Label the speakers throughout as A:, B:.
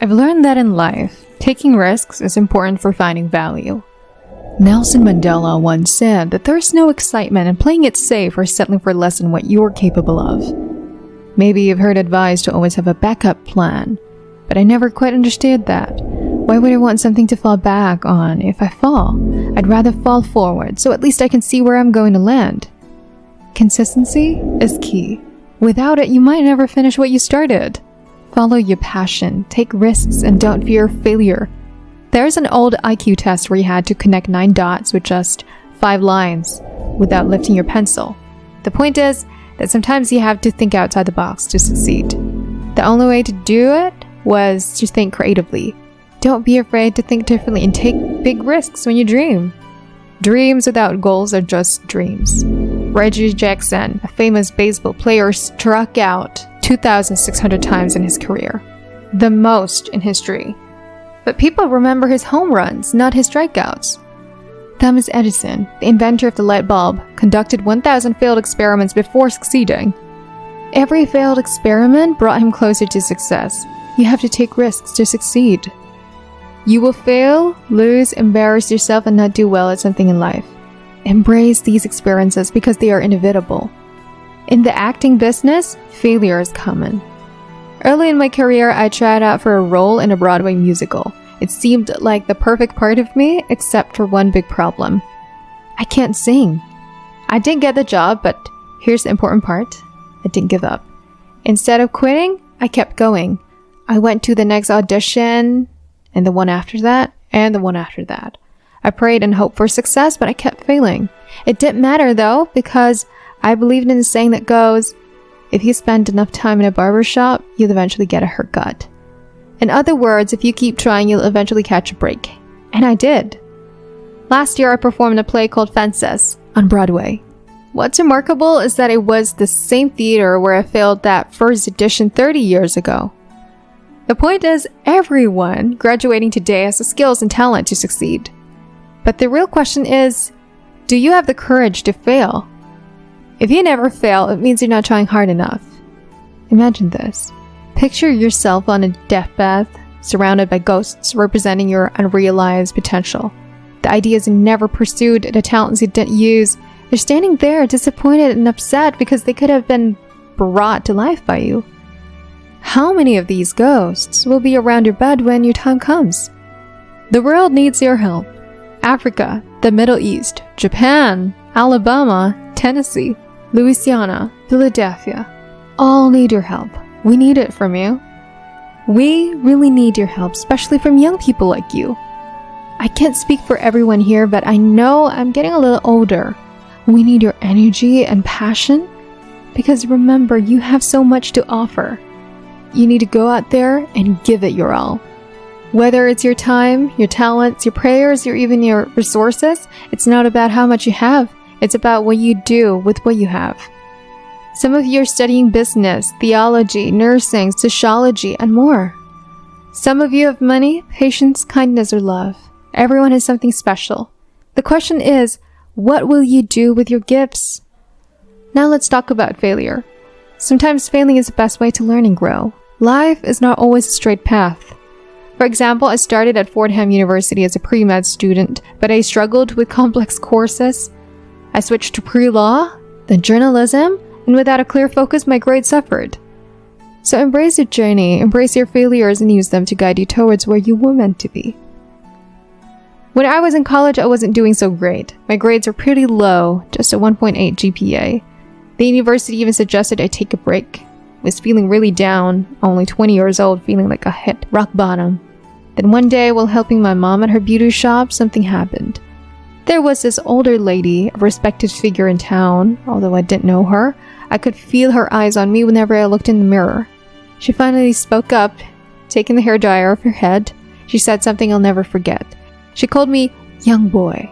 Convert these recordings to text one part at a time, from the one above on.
A: I've learned that in life, taking risks is important for finding value. Nelson Mandela once said that there's no excitement in playing it safe or settling for less than what you're capable of. Maybe you've heard advice to always have a backup plan, but I never quite understood that. Why would I want something to fall back on if I fall? I'd rather fall forward, so at least I can see where I'm going to land. Consistency is key. Without it, you might never finish what you started. Follow your passion, take risks, and don't fear failure. There's an old IQ test where you had to connect 9 dots with just 5 lines without lifting your pencil. The point is that sometimes you have to think outside the box to succeed. The only way to do it was to think creatively. Don't be afraid to think differently and take big risks when you dream. Dreams without goals are just dreams. Reggie Jackson, a famous baseball player, struck out 2,600 times in his career, the most in history. But people remember his home runs, not his strikeouts. Thomas Edison, the inventor of the light bulb, conducted 1,000 failed experiments before succeeding. Every failed experiment brought him closer to success. You have to take risks to succeed. You will fail, lose, embarrass yourself, and not do well at something in life. Embrace these experiences because they are inevitable. In the acting business, failure is common. Early in my career, I tried out for a role in a Broadway musical. It seemed like the perfect part of me, except for one big problem. I can't sing. I didn't get the job, but here's the important part. I didn't give up. Instead of quitting, I kept going. I went to the next audition, and the one after that, and the one after that. I prayed and hoped for success, but I kept failing. It didn't matter though, because I believed in the saying that goes, if you spend enough time in a barber shop, you'll eventually get a haircut. In other words, if you keep trying, you'll eventually catch a break. And I did. Last year, I performed a play called Fences on Broadway. What's remarkable is that it was the same theater where I failed that first edition 30 years ago. The point is, everyone graduating today has the skills and talent to succeed. But the real question is, do you have the courage to fail? If you never fail, it means you're not trying hard enough. Imagine this. Picture yourself on a deathbed, surrounded by ghosts representing your unrealized potential. The ideas you never pursued, the talents you didn't use. They're standing there disappointed and upset because they could have been brought to life by you. How many of these ghosts will be around your bed when your time comes? The world needs your help. Africa, the Middle East, Japan, Alabama, Tennessee, Louisiana, Philadelphia, all need your help. We need it from you. We really need your help, especially from young people like you. I can't speak for everyone here, but I know I'm getting a little older. We need your energy and passion because remember, you have so much to offer. You need to go out there and give it your all. Whether it's your time, your talents, your prayers, or even your resources, it's not about how much you have. It's about what you do with what you have. Some of you are studying business, theology, nursing, sociology, and more. Some of you have money, patience, kindness, or love. Everyone has something special. The question is, what will you do with your gifts? Now let's talk about failure. Sometimes failing is the best way to learn and grow. Life is not always a straight path. For example, I started at Fordham University as a pre-med student, but I struggled with complex courses. I switched to pre-law, then journalism, and without a clear focus, my grades suffered. So embrace your journey, embrace your failures, and use them to guide you towards where you were meant to be. When I was in college, I wasn't doing so great. My grades were pretty low, just a 1.8 GPA. The university even suggested I take a break. I was feeling really down, only 20 years old, feeling like I hit rock bottom. Then one day, while helping my mom at her beauty shop, something happened. There was this older lady, a respected figure in town. Although I didn't know her, I could feel her eyes on me whenever I looked in the mirror. She finally spoke up, taking the hairdryer off her head. She said something I'll never forget. She called me young boy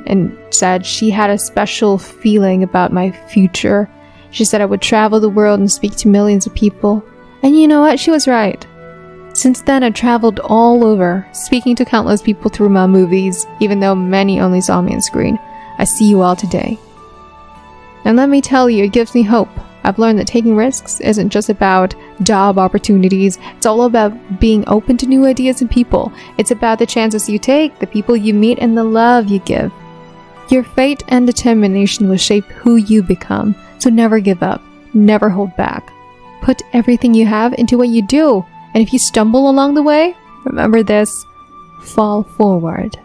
A: and said she had a special feeling about my future. She said I would travel the world and speak to millions of people. And you know what? She was right. Since then, I've traveled all over, speaking to countless people through my movies, even though many only saw me on screen. I see you all today. And let me tell you, it gives me hope. I've learned that taking risks isn't just about job opportunities. It's all about being open to new ideas and people. It's about the chances you take, the people you meet, and the love you give. Your fate and determination will shape who you become, so never give up, never hold back. Put everything you have into what you do, and if you stumble along the way, remember this: fall forward.